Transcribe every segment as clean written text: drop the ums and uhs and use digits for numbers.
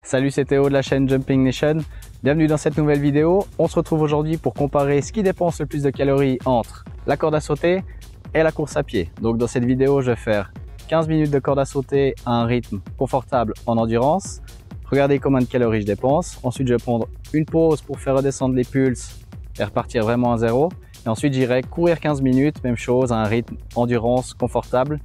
Salut, c'est Théo de la chaîne Jumping Nation. Bienvenue dans cette nouvelle vidéo. On se retrouve aujourd'hui pour comparer ce qui dépense le plus de calories entre la corde à sauter et la course à pied. Donc dans cette vidéo, je vais faire 15 minutes de corde à sauter à un rythme confortable en endurance. Regardez combien de calories je dépense. Ensuite, je vais prendre une pause pour faire redescendre les pulses et repartir vraiment à zéro. Et ensuite, j'irai courir 15 minutes, même chose, à un rythme endurance confortable.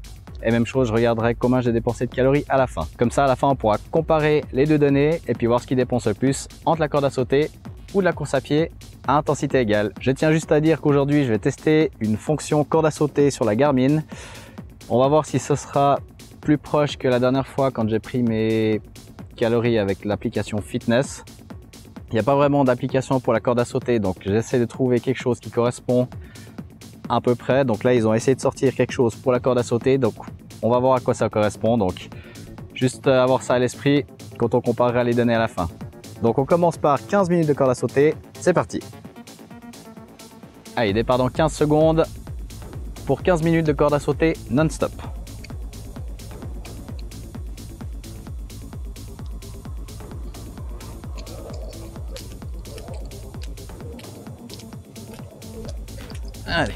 Et même chose, je regarderai combien j'ai dépensé de calories à la fin. Comme ça, à la fin, on pourra comparer les deux données et puis voir ce qui dépense le plus entre la corde à sauter ou de la course à pied à intensité égale. Je tiens juste à dire qu'aujourd'hui, je vais tester une fonction corde à sauter sur la Garmin. On va voir si ce sera plus proche que la dernière fois quand j'ai pris mes calories avec l'application Fitness. Il n'y a pas vraiment d'application pour la corde à sauter, donc j'essaie de trouver quelque chose qui correspond à peu près. Donc là, ils ont essayé de sortir quelque chose pour la corde à sauter, donc on va voir à quoi ça correspond. Donc juste avoir ça à l'esprit quand on comparera les données à la fin. Donc on commence par 15 minutes de corde à sauter, c'est parti. Allez, départ dans 15 secondes pour 15 minutes de corde à sauter non-stop. Allez.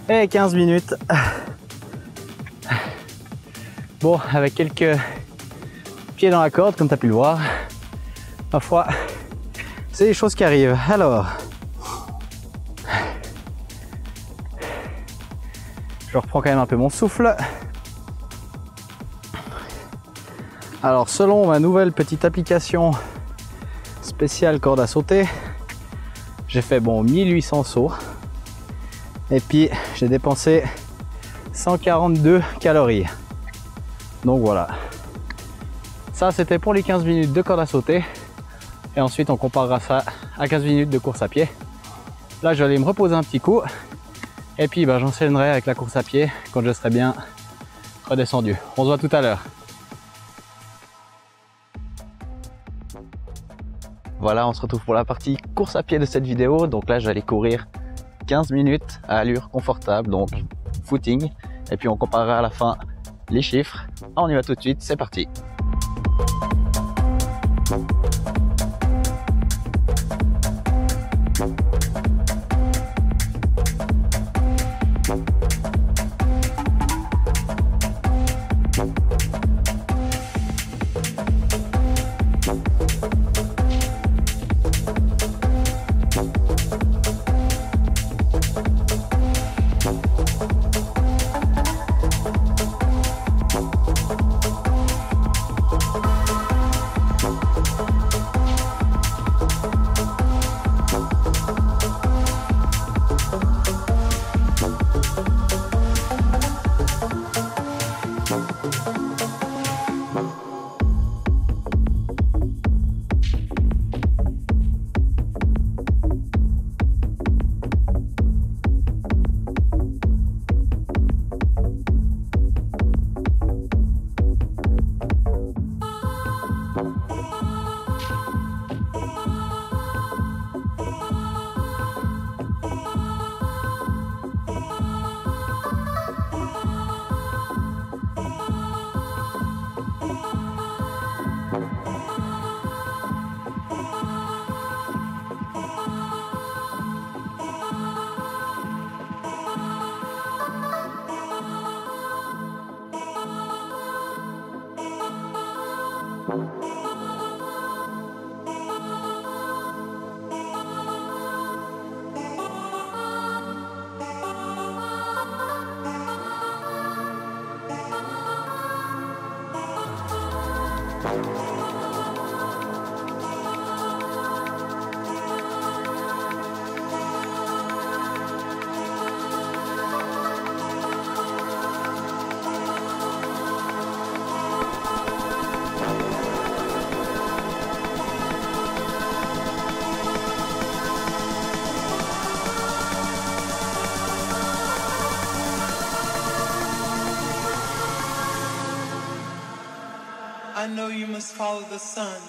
Et 15 minutes. Bon, avec quelques pieds dans la corde, comme tu as pu le voir. Ma foi, c'est des choses qui arrivent. Alors, je reprends quand même un peu mon souffle. Alors, selon ma nouvelle petite application spéciale corde à sauter, j'ai fait 1800 sauts et puis j'ai dépensé 142 calories. Donc voilà, ça c'était pour les 15 minutes de corde à sauter et ensuite on comparera ça à 15 minutes de course à pied. Là je vais aller me reposer un petit coup et puis j'enchaînerai avec la course à pied quand je serai bien redescendu. On se voit tout à l'heure. Voilà, on se retrouve pour la partie course à pied de cette vidéo. Donc là, j'allais courir 15 minutes à allure confortable, donc footing. Et puis on comparera à la fin les chiffres. On y va tout de suite, c'est parti. I know you must follow the sun.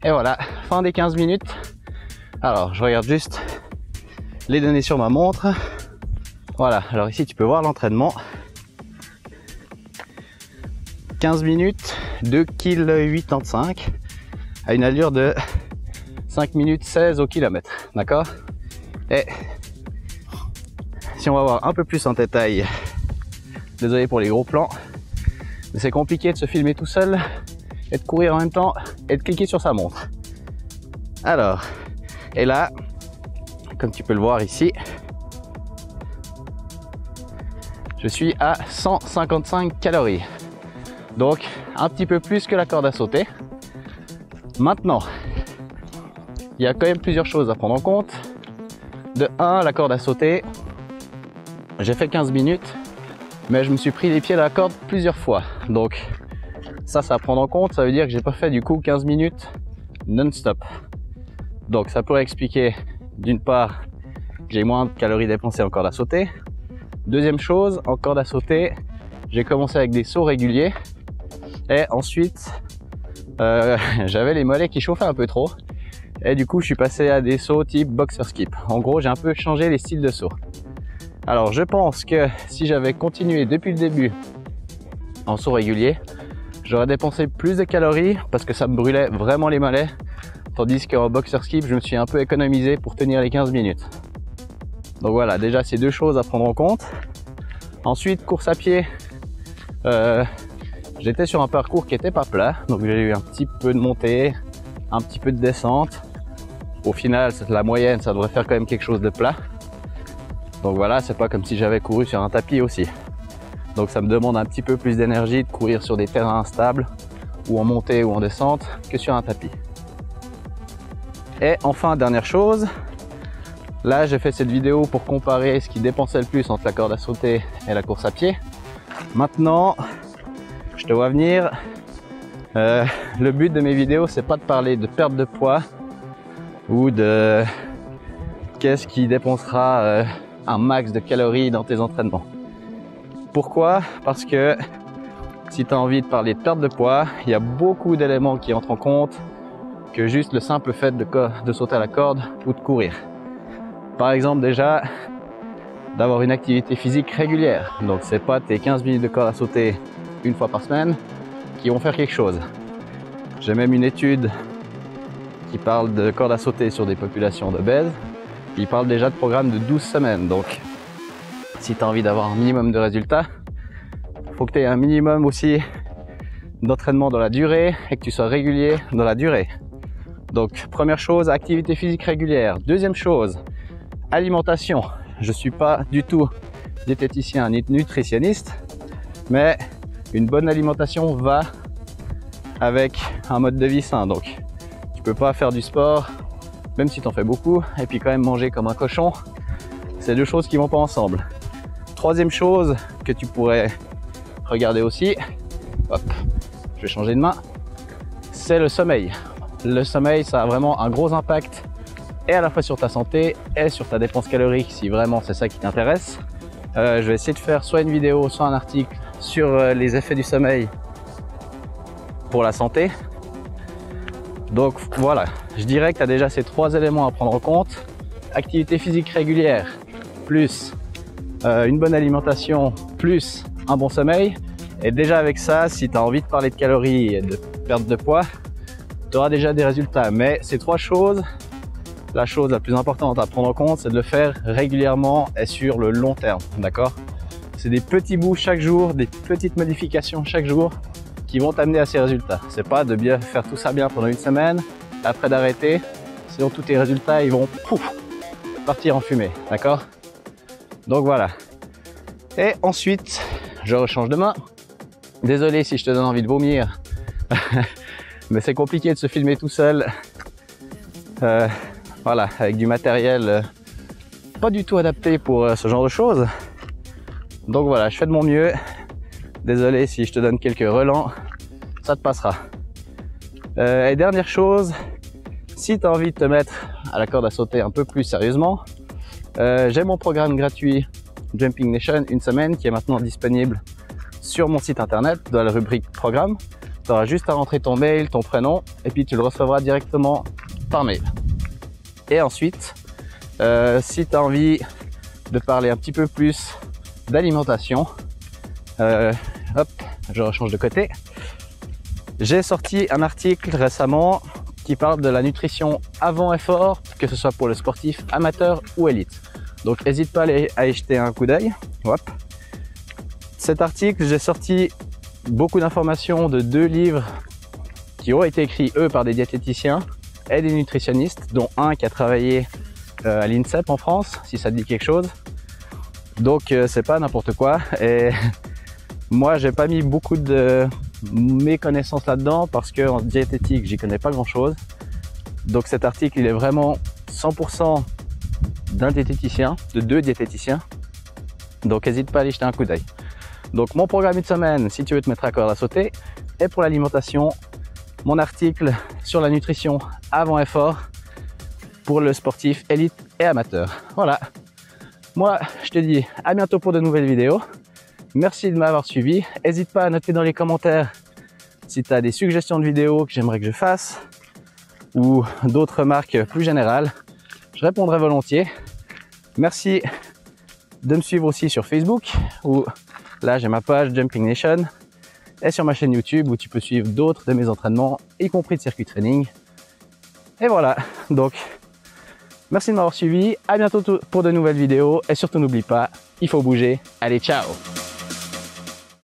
Et voilà, fin des 15 minutes. Alors, je regarde juste les données sur ma montre. Voilà, alors ici tu peux voir l'entraînement. 15 minutes, 2 kg 85 à une allure de 5 minutes 16 au kilomètre, d'accord? Et si on va voir un peu plus en détail, désolé pour les gros plans, mais c'est compliqué de se filmer tout seul et de courir en même temps et de cliquer sur sa montre. Alors, et là, comme tu peux le voir ici, je suis à 155 calories. Donc, un petit peu plus que la corde à sauter. Maintenant, il y a quand même plusieurs choses à prendre en compte. De 1, la corde à sauter, j'ai fait 15 minutes, mais je me suis pris les pieds à la corde plusieurs fois. Donc, ça à prendre en compte. Ça veut dire que j'ai pas fait du coup 15 minutes non-stop. Donc, ça pourrait expliquer, d'une part, que j'ai moins de calories dépensées en corde à sauter. Deuxième chose, en corde à sauter, j'ai commencé avec des sauts réguliers. Et ensuite, j'avais les mollets qui chauffaient un peu trop. Et du coup, je suis passé à des sauts type boxer skip. En gros, j'ai un peu changé les styles de saut. Alors, je pense que si j'avais continué depuis le début en saut régulier, j'aurais dépensé plus de calories parce que ça me brûlait vraiment les mollets. Tandis qu'en boxer skip, je me suis un peu économisé pour tenir les 15 minutes. Donc voilà, déjà ces deux choses à prendre en compte. Ensuite, course à pied. J'étais sur un parcours qui était pas plat, donc j'ai eu un petit peu de montée, un petit peu de descente. Au final, la moyenne, ça devrait faire quand même quelque chose de plat. Donc voilà, c'est pas comme si j'avais couru sur un tapis aussi. Donc ça me demande un petit peu plus d'énergie de courir sur des terrains instables, ou en montée ou en descente, que sur un tapis. Et enfin, dernière chose, là j'ai fait cette vidéo pour comparer ce qui dépensait le plus entre la corde à sauter et la course à pied. Maintenant, je te vois venir. Le but de mes vidéos, c'est pas de parler de perte de poids ou de qu'est-ce qui dépensera un max de calories dans tes entraînements. Pourquoi? Parce que si tu as envie de parler de perte de poids, il y a beaucoup d'éléments qui entrent en compte que juste le simple fait de sauter à la corde ou de courir. Par exemple, déjà, d'avoir une activité physique régulière. Donc, c'est pas tes 15 minutes de corde à sauter une fois par semaine qui vont faire quelque chose. J'ai même une étude qui parle de corde à sauter sur des populations d'obèses. Il parle déjà de programme de 12 semaines. Donc, si tu as envie d'avoir un minimum de résultats, il faut que tu aies un minimum aussi d'entraînement dans la durée et que tu sois régulier dans la durée. Donc, première chose, activité physique régulière. Deuxième chose, alimentation. Je ne suis pas du tout diététicien ni nutritionniste, mais une bonne alimentation va avec un mode de vie sain. Donc, tu peux pas faire du sport, même si tu en fais beaucoup, et puis quand même manger comme un cochon. C'est deux choses qui vont pas ensemble. Troisième chose que tu pourrais regarder aussi, hop, je vais changer de main, c'est le sommeil. Le sommeil, ça a vraiment un gros impact et à la fois sur ta santé et sur ta dépense calorique, si vraiment c'est ça qui t'intéresse. Je vais essayer de faire soit une vidéo, soit un article sur les effets du sommeil pour la santé. Donc voilà, je dirais que tu as déjà ces trois éléments à prendre en compte. Activité physique régulière, plus une bonne alimentation, plus un bon sommeil. Et déjà avec ça, si tu as envie de parler de calories et de perte de poids, tu auras déjà des résultats. Mais ces trois choses, la chose la plus importante à prendre en compte, c'est de le faire régulièrement et sur le long terme, d'accord? C'est des petits bouts chaque jour, des petites modifications chaque jour qui vont t'amener à ces résultats. C'est pas de bien faire tout ça bien pendant une semaine, après d'arrêter, sinon tous tes résultats ils vont partir en fumée, d'accord? Donc voilà. Et ensuite, je rechange de main. Désolé si je te donne envie de vomir, mais c'est compliqué de se filmer tout seul. Voilà, avec du matériel pas du tout adapté pour ce genre de choses. Donc voilà, je fais de mon mieux. Désolé si je te donne quelques relents, ça te passera. Et dernière chose, si tu as envie de te mettre à la corde à sauter un peu plus sérieusement, j'ai mon programme gratuit Jumping Nation une semaine qui est maintenant disponible sur mon site internet dans la rubrique programme. Tu auras juste à rentrer ton mail, ton prénom et puis tu le recevras directement par mail. Et ensuite, si tu as envie de parler un petit peu plus d'alimentation, hop, je rechange de côté. J'ai sorti un article récemment qui parle de la nutrition avant effort, que ce soit pour le sportif amateur ou élite. Donc n'hésite pas à y jeter un coup d'œil. Hop. Cet article, j'ai sorti beaucoup d'informations de 2 livres qui ont été écrits eux par des diététiciens et des nutritionnistes, dont un qui a travaillé à l'INSEP en France, si ça te dit quelque chose. Donc c'est pas n'importe quoi. Et moi j'ai pas mis beaucoup de mes connaissances là-dedans parce que en diététique j'y connais pas grand-chose. Donc cet article il est vraiment 100% d'un diététicien, de 2 diététiciens. Donc n'hésite pas à aller jeter un coup d'œil. Donc mon programme une semaine, si tu veux te mettre à corde à sauter, est pour l'alimentation. Mon article sur la nutrition avant effort pour le sportif élite et amateur. Voilà. Moi, je te dis à bientôt pour de nouvelles vidéos. Merci de m'avoir suivi. N'hésite pas à noter dans les commentaires si tu as des suggestions de vidéos que j'aimerais que je fasse ou d'autres remarques plus générales. Je répondrai volontiers. Merci de me suivre aussi sur Facebook où là j'ai ma page Jumping Nation et sur ma chaîne YouTube où tu peux suivre d'autres de mes entraînements, y compris de circuit training. Et voilà, donc merci de m'avoir suivi. À bientôt pour de nouvelles vidéos et surtout n'oublie pas, il faut bouger. Allez, ciao!